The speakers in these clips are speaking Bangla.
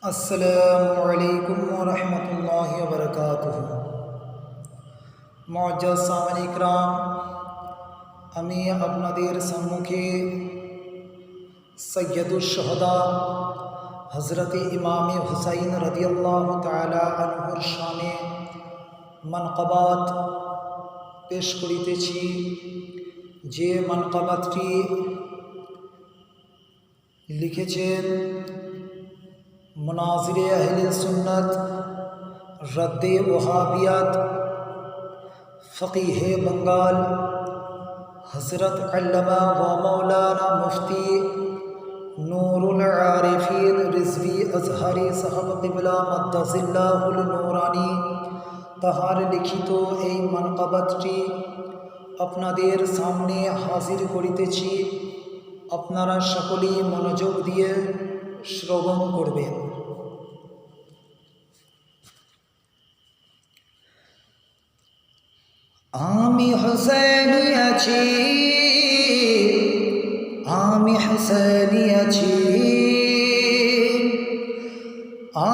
আসসালামু আলাইকুম ওয়া রাহমাতুল্লাহি ওয়া বারাকাতুহু। মুআজ্জাজ সামিঈন ইকরাম, আমি আপনাদের সম্মুখে সৈয়দুশ শুহাদা হযরত ইমাম হুসাইন রাদিয়াল্লাহু তাআলা আনহুর শানে মানকাবাত পেশ করিতেছি। যে মানকাবাতটি লিখেছেন মুনাজিরে আহলে সুন্নাত, রদ্দে ওহাবিয়াত, ফকিহে बंगाल हज़रत अल्लामा व मौलाना मुफ्ती नूरुल आरिफीन रिजवी अजहरी साहब किबला मद्दाजिल्लाहुल नूरानी তাহার লিখিত এই মানকাবাতটি আপনাদের সামনে হাজির করিতেছি। আপনারা সকলেই মনোযোগ দিয়ে শ্রবণ করবেন। আমি হুসাইনি আছি, আমি হুসাইনি আছি,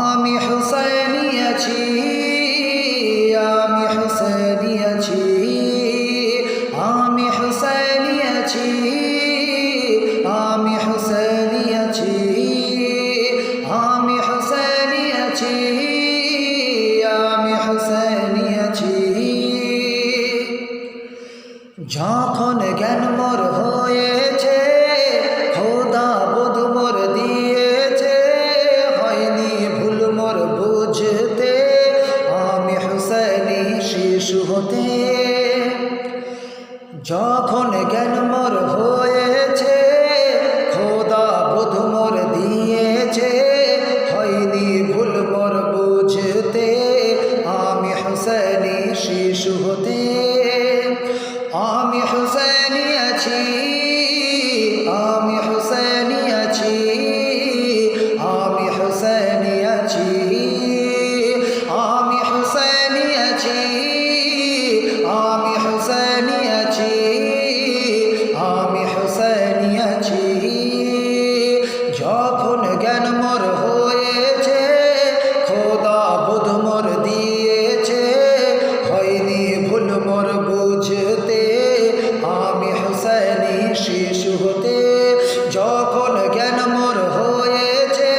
আমি হুসাইনি আছি, আমি হুসাইনি আছি, আমি হুসাইনি আছি, আমি হুসাইনি আছি, আমি হুসাইনি আছি, আমি হুসাইনি আছি। যখন জ্ঞান মোর হয়েছে, খোদা বোধ মোর দিয়েছে, হয়নি ভুল মোর বুঝতে, আমি হুসাইনি শিশু হতে। যখন জ্ঞান মোর হয়েছে, খোদা বোধ মোর দিয়েছে, হয়নি ভুল মোর বুঝতে, আমি হুসাইনি শিশু হতে। আমি হুসাইনি আছি, আমি হুসাইনি আছি, আমি হুসাইনি আছি, আমি হুসাইনি আছি, আমি হুসাইনি আছি, আমি হুসাইনি আছি। যখন জ্ঞান মোর হয়েছে, খোদা বোধ মোর দিয়েছে, হয়নি ভুল মোর বুঝতে, আমি হুসাইনি শিশু হতে। যখন জ্ঞান মোর হয়েছে,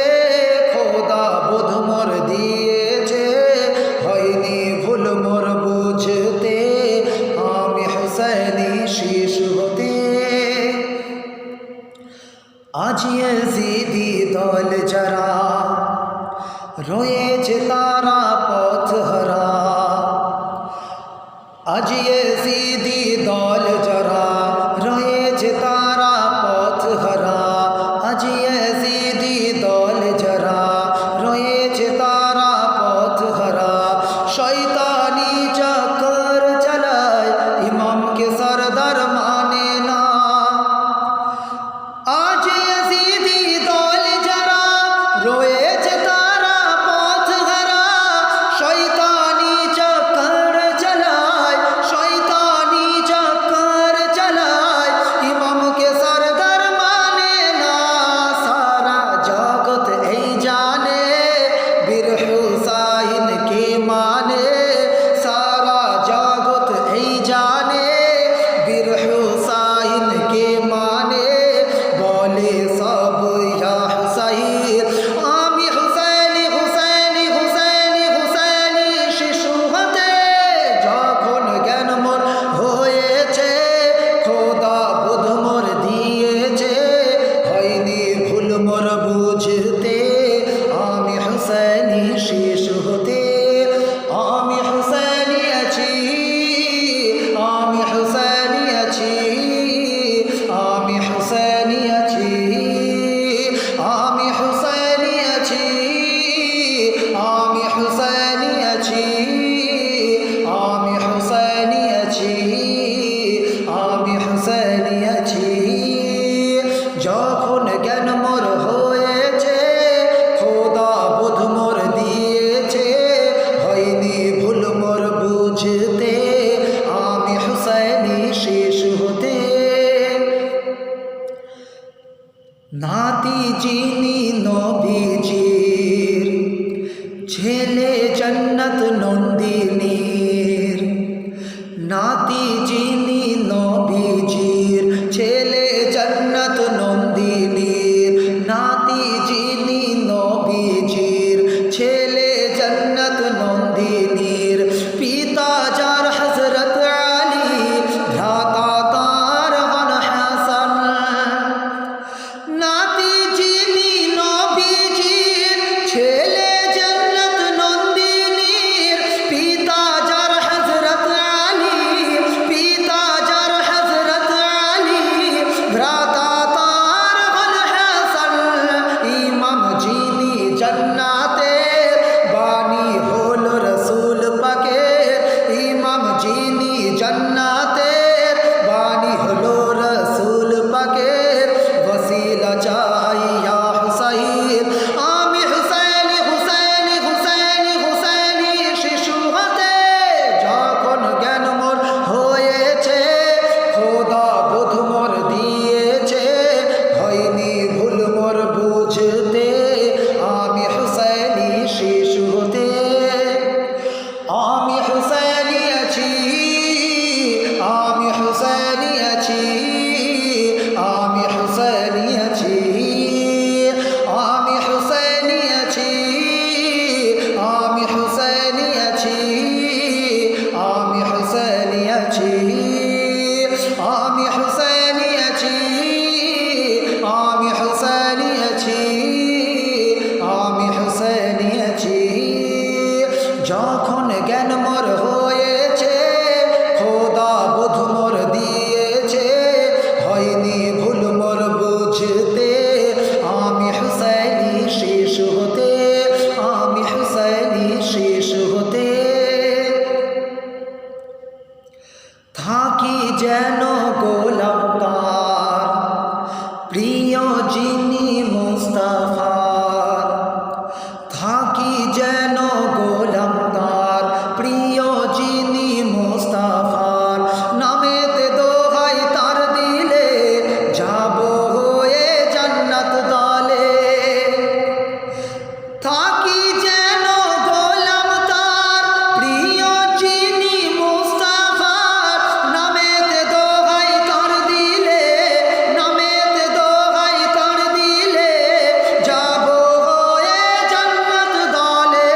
খোদা বোধ মোর দিয়েছে, হয়নি ভুল মোর বুঝতে, আমি হুসাইনি শিশু হতে। আজ ইয়াজিদি দল যারা রয়েছে তারা পথ হারা, আজ ইয়াজিদি দল যারা রয়েছে তারা পথ হারা, আজ ইয়াজিদি দল যারা রয়েছে তারা পথ হারা। শয়তানি চক্কর চালায়, ইমামকে সরদার মানে না। আজ ইয়াজিদি দল যারা রয়েছে তারা পথ হারা, শয়তানি চক্কর চালায়, শয়তানি চক্কর চালায়, ইমামকে সরদার মানে না। সারা জগৎ এই জানে, বীর হুসাইন কে মানে, সারা জগৎ এই জানে, বীর হুসাইন কে মানে। বলে সব ইয়া হুসাইন, আমি হুসাইনি হুসাইনি হুসাইনি হুসাইনি জান্নাতের বাণী হলো রসুল পাকের ইমাম যিনি জান্নাতের বাণী হলো রসুল পাকের ওসিলা চাই ইয়া হুসাইন আমি হুসাইনি হুসাইনি হুসাইনি হুসাইনি শিশু হতে যখন জ্ঞান মোর হয়েছে খোদা বোধ মোর দিয়েছে হয়নি ভুল মোর বুঝতে আমি হুসাইনি শিশু হতে আমি হুসাইনি আছি আমি হুসাইনি আছি আমি হুসাইনি আছি আমি হুসাইনি আছি আমি হুসাইনি আছি আমি হুসাইনি আছি আমি হুসাইনি আছি আমি হুসাইনি আছি আমি হুসাইনি আছি যখন জ্ঞান মোর হয়েছে খোদা বোধ মোর দিয়েছে হয়নি ভুল মোর বুঝতে আমি হুসাইনি শিশু হতে আমি হুসাইনি শিশু হতে থাকি যেন গোলামকার প্রিয় যিনি মুস্তাফার থাকি যেন গোলামকার প্রিয় যিনি মুস্তাফার নামেতে দোহাই তার দিলে যাব হয়ে জান্নাত দলে থাকি যেন গোলাম তার প্রিয় যিনি মুস্তাফার নামেতে দোহাই তার দিলে নামেতে দোহাই তার দিলে যাব হয়ে জান্নাত দলে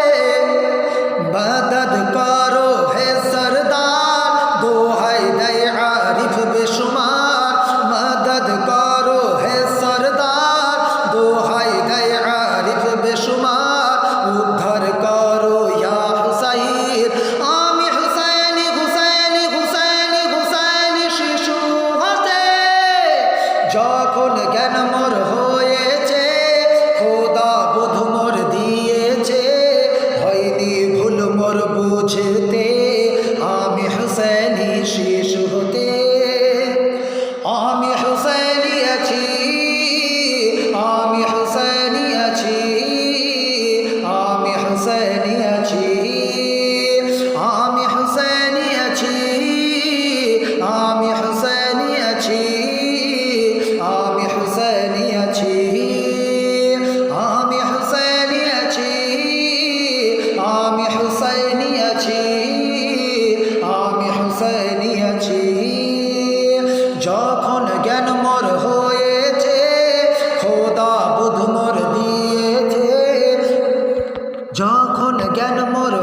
মদদ করো হে সরদার দোহাই দেয় আরিফ বেশুমার মদদ করো হে সরদার দোহাই দেয় আরিফ বেশুমার উদ্ধার করো ইয়া হুসাইন আমি হুসাইনি হুসাইনি হুসাইনি হুসাইনি শিশু হতে যখন জ্ঞান মোর হয়েছে খোদা বোধ মোর দিয়েছে হয়নি ভুল মোর বুঝতে আমি হুসাইনি শিশু হতে আমি হুসাইনি আছি আমি হুসাইনি আছি আমি হুসাইনি আছি আমি হুসাইনি আছি আমি হুসাইনি আছি আমি হুসাইনি আছি আমি হুসাইনি আছি আমি হুসাইনি আছি আমি হুসাইনি আছি যখন জ্ঞান মোর হয়েছে খোদা বোধ মোর দিয়েছে যখন জ্ঞান মোর